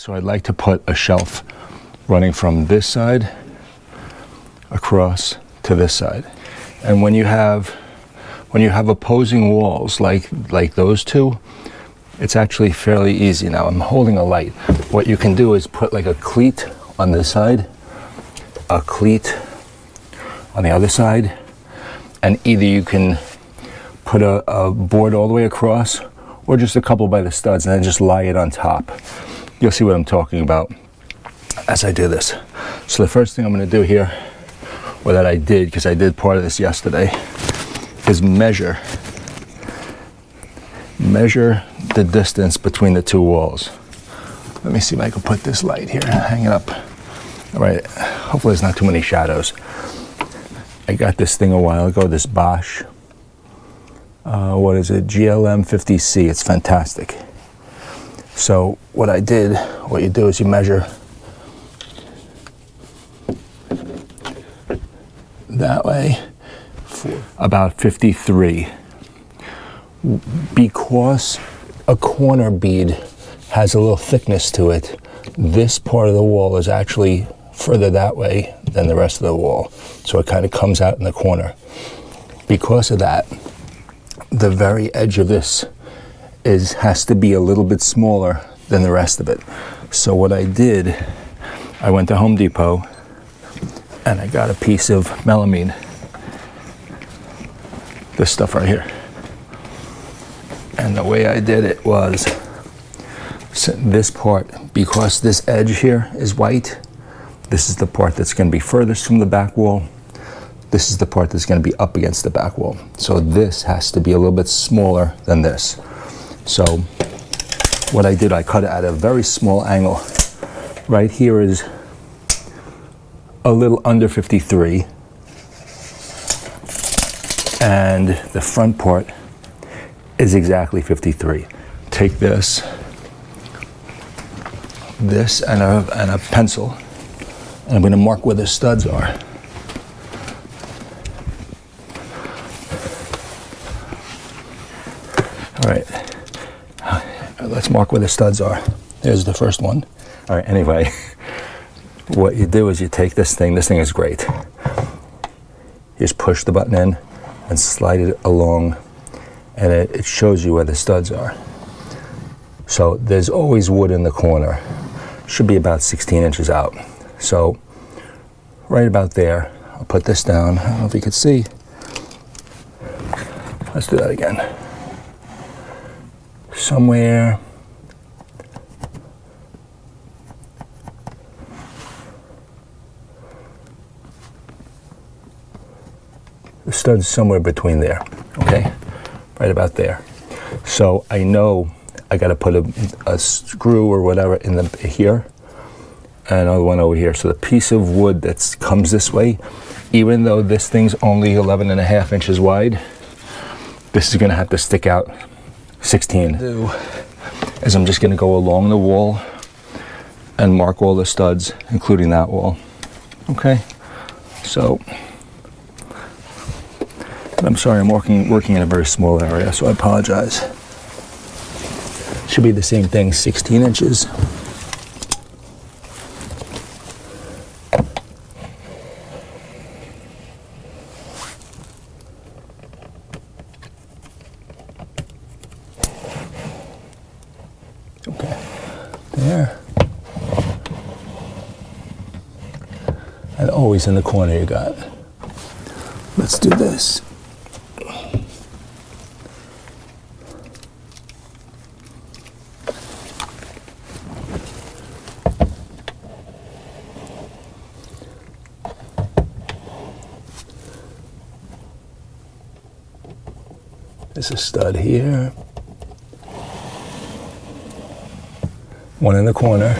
So I'd like to put a shelf running from this side across to this side. And when you have opposing walls like those two, it's actually fairly easy. Now I'm holding a light. What you can do is put like a cleat on this side, a cleat on the other side, and either you can put a board all the way across or just a couple by the studs and then just lie it on top. You'll see what I'm talking about as I do this. So the first thing I'm going to do here, or that I did, because I did part of this yesterday, is measure the distance between the two walls. Let me see if I can put this light here, hang it up. All right, hopefully there's not too many shadows. I got this thing a while ago, this Bosch, what is it, GLM 50C, it's fantastic. So what you do is you measure that way, about 53. Because a corner bead has a little thickness to it, this part of the wall is actually further that way than the rest of the wall. So it kind of comes out in the corner. Because of that, the very edge of this has to be a little bit smaller than the rest of it. So what I did, I went to Home Depot and I got a piece of melamine. This stuff right here. And the way I did it was, this part, because this edge here is white, this is the part that's going to be furthest from the back wall. This is the part that's going to be up against the back wall. So this has to be a little bit smaller than this. So what I did, I cut it at a very small angle. Right here is a little under 53. And the front part is exactly 53. Take this and a pencil, and I'm going to mark where the studs are. All right, let's mark where the studs are. There's the first one. All right, anyway, what you do is you take this thing is great. You just push the button in and slide it along, and it shows you where the studs are. So there's always wood in the corner. Should be about 16 inches out. So right about there, I'll put this down. I don't know if you can see. Let's do that again. Somewhere the stud's somewhere between there, okay? Right about there. So I know I gotta put a screw or whatever in here, and another one over here. So the piece of wood that comes this way, even though this thing's only 11.5 inches wide, this is gonna have to stick out 16. What I'm gonna do is I'm just gonna go along the wall and mark all the studs, including that wall. Okay, so, I'm sorry, I'm working in a very small area, so I apologize. Should be the same thing, 16 inches. Okay, there. And always in the corner you got. Let's do this. There's a stud here. One in the corner.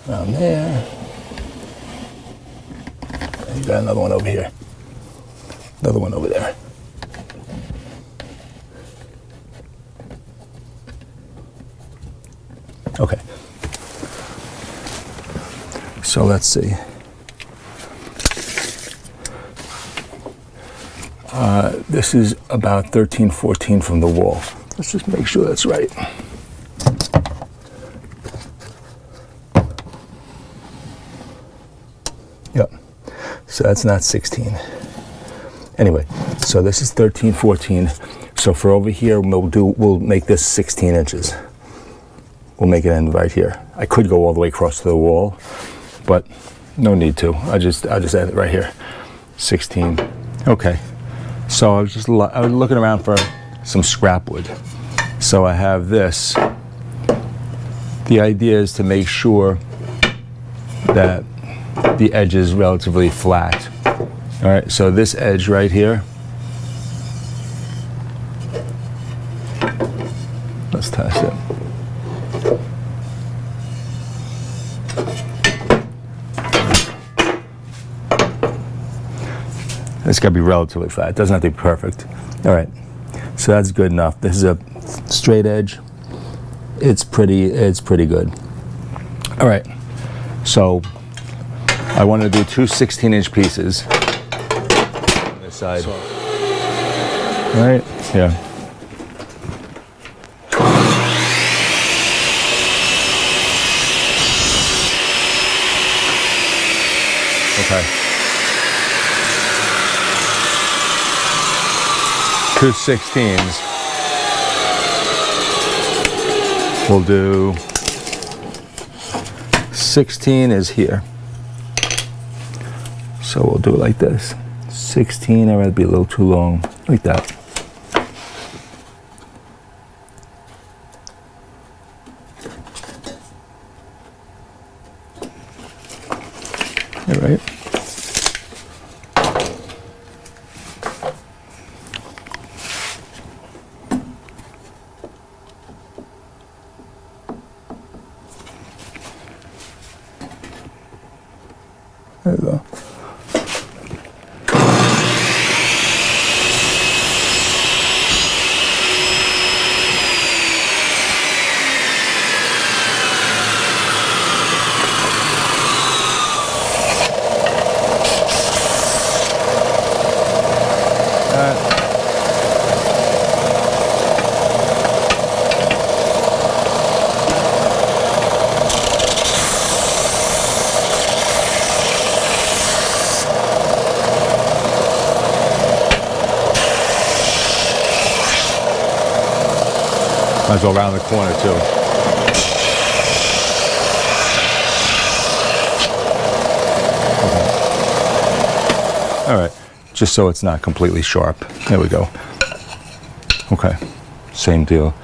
Around there. And you got another one over here. Another one over there. Okay. So let's see. This is about 13, 14 from the wall. Let's just make sure that's right. Yep. So that's not 16. Anyway, so this is 13, 14. So for over here, we'll make this 16 inches. We'll make it end right here. I could go all the way across to the wall, but no need to. I'll just end it right here. 16. Okay. So I was looking around for some scrap wood. So I have this. The idea is to make sure that the edge is relatively flat. All right, so this edge right here, let's test it. It's got to be relatively flat. It doesn't have to be perfect. All right, so that's good enough. This is a straight edge. It's pretty good. All right, so I want to do two 16-inch pieces on this side. All right, yeah. Okay. Two 16s. We'll do 16 is here. So we'll do it like this. 16, I'd rather be a little too long, like that. All right. There we go. Might as well around the corner too. Okay. All right, just so it's not completely sharp. There we go. Okay, same deal.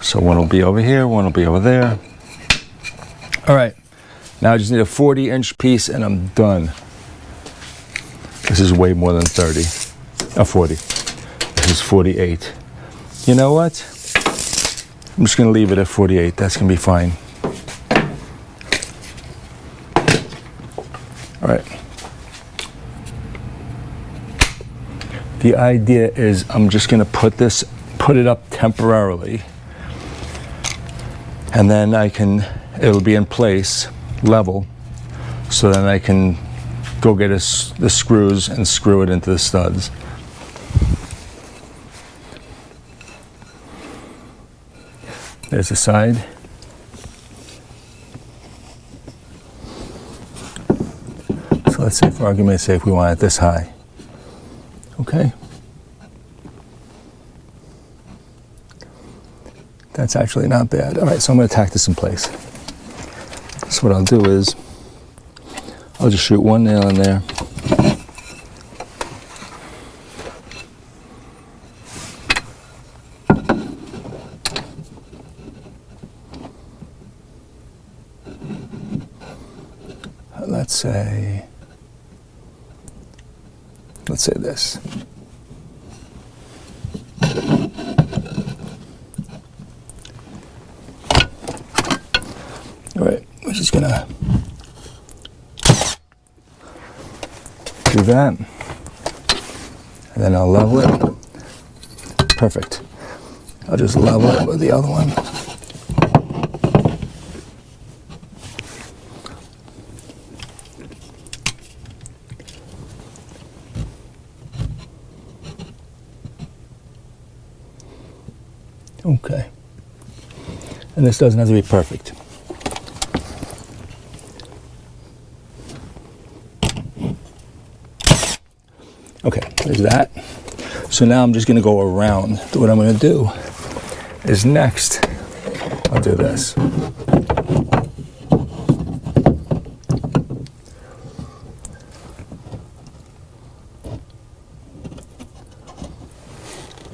So one will be over here, one will be over there. All right, now I just need a 40-inch piece and I'm done. This is way more than 30. 40. This is 48. You know what? I'm just going to leave it at 48. That's going to be fine. All right. The idea is I'm just going to put it up temporarily, and then it'll be in place, level, so then I can go get the screws and screw it into the studs. There's the side. So let's say, for argument's sake, we want it this high. Okay. That's actually not bad. All right, so I'm going to tack this in place. So what I'll do is, I'll just shoot one nail in there. Let's say this. All right, we're just gonna do that, and then I'll level it. Perfect. I'll just level it with the other one. Okay. And this doesn't have to be perfect. Okay, there's that. So now I'm just gonna go around. What I'm gonna do is next, I'll do this.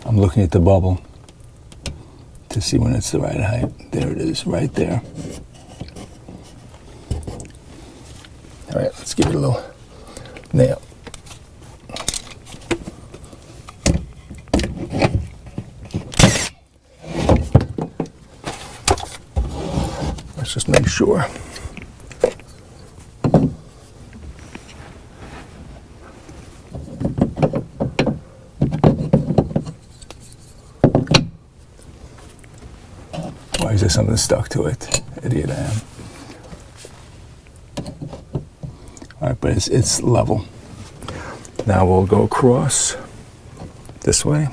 I'm looking at the bubble to see when it's the right height. There it is, right there. All right, let's give it a little nail. Let's just make sure. Why is there something stuck to it? Idiot I am. All right, but it's level. Now we'll go across this way.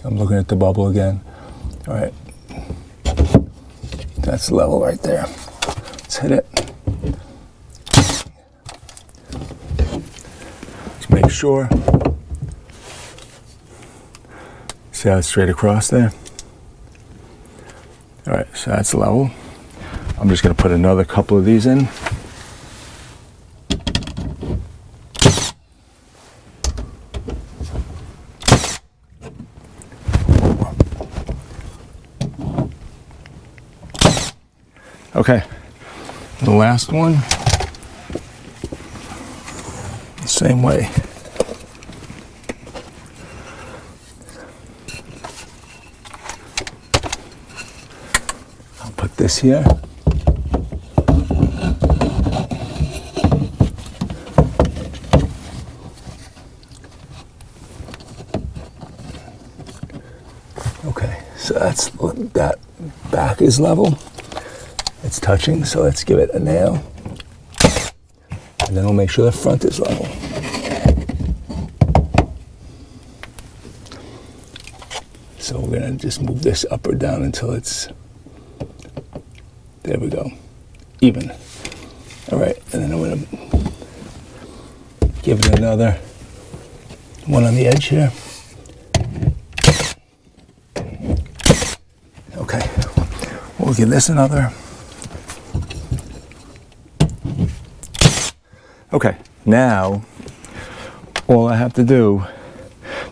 I'm looking at the bubble again. All right, that's level right there. Let's hit it. Let's make sure. See how it's straight across there? All right, so that's level. I'm just gonna put another couple of these in. Okay, the last one, same way. I'll put this here. Okay, so that's that back is level. It's touching, so let's give it a nail. And then we'll make sure the front is level. So we're gonna just move this up or down until it's, there we go, even. All right, and then I'm gonna give it another one on the edge here. Okay, we'll give this another. Okay, now all I have to do,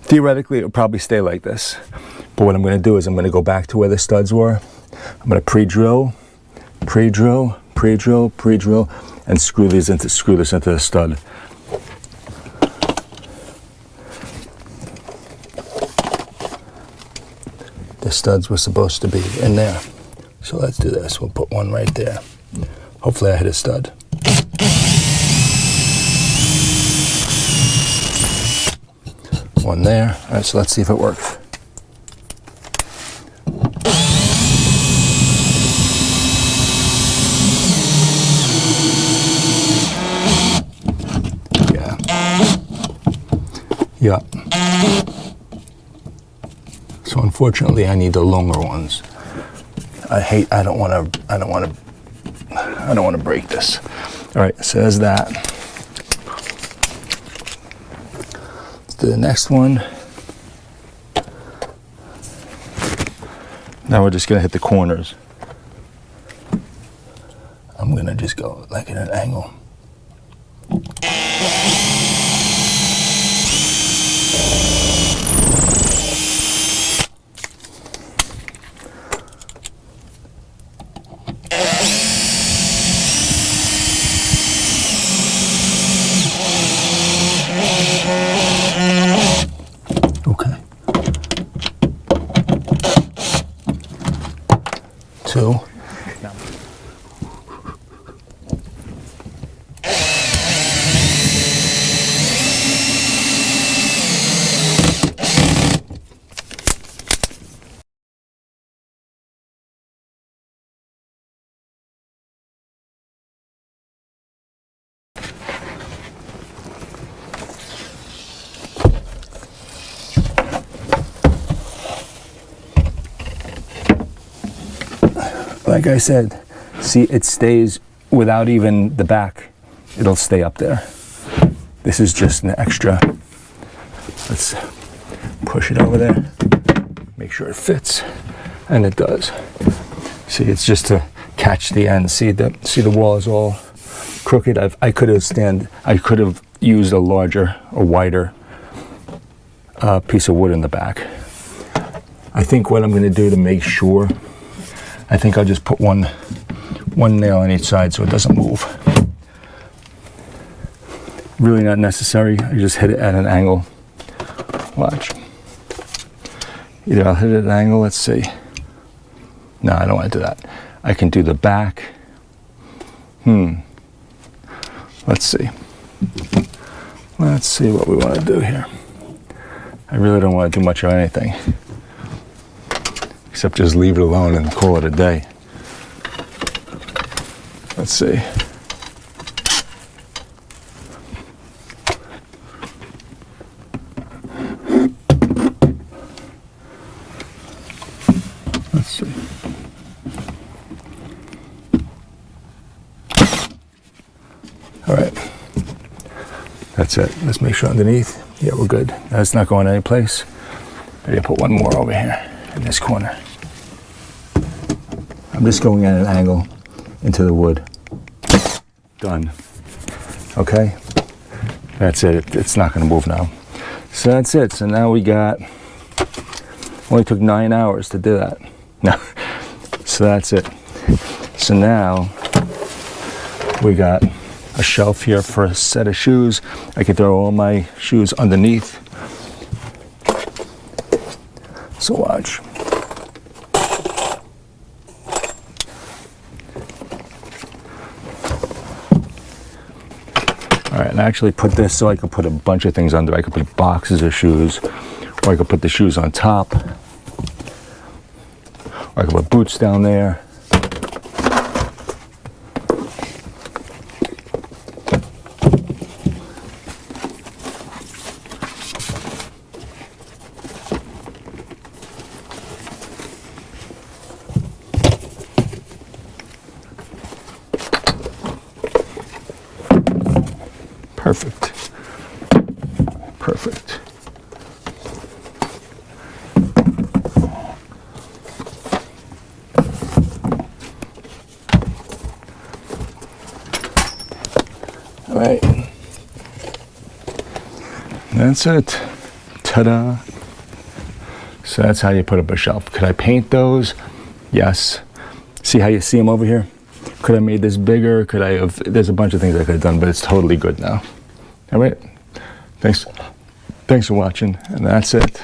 theoretically it would probably stay like this, but what I'm going to do is I'm going to go back to where the studs were. I'm going to pre-drill, pre-drill, pre-drill, pre-drill, and screw this into the stud. The studs were supposed to be in there, so let's do this. We'll put one right there. Hopefully I hit a stud. One there. All right, so let's see if it works. Yeah. Yeah. So unfortunately, I need the longer ones. I don't want to break this. All right, so there's that. The next one. Now we're just gonna hit the corners. I'm gonna just go like at an angle. Two. like I said, see, it stays without even the back. It'll stay up there. This is just an extra. Let's push it over there. Make sure it fits, and it does. See, it's just to catch the end. See the wall is all crooked. I could have used a larger, a wider piece of wood in the back. I think what I'm going to do to make sure, I think I'll just put one nail on each side so it doesn't move. Really not necessary. I just hit it at an angle. Watch. Either I'll hit it at an angle, let's see. No, I don't want to do that. I can do the back. Let's see. Let's see what we want to do here. I really don't want to do much of anything, except just leave it alone and call it a day. Let's see. Let's see. All right. That's it. Let's make sure underneath. Yeah, we're good. That's not going any place. Maybe I'll put one more over here in this corner. I'm just going at an angle into the wood. Done. Okay? That's it. It's not going to move now. So that's it. So now we got, only took 9 hours to do that. No. So that's it. So now we got a shelf here for a set of shoes. I can throw all my shoes underneath. So watch. All right, and I actually put this so I could put a bunch of things under. I could put boxes of shoes, or I could put the shoes on top, or I could put boots down there. Perfect. Perfect. All right. That's it. Ta-da. So that's how you put up a shelf. Could I paint those? Yes. See how you see them over here? Could I have made this bigger? Could I have, there's a bunch of things I could have done, but it's totally good now. All right. Thanks for watching, and that's it.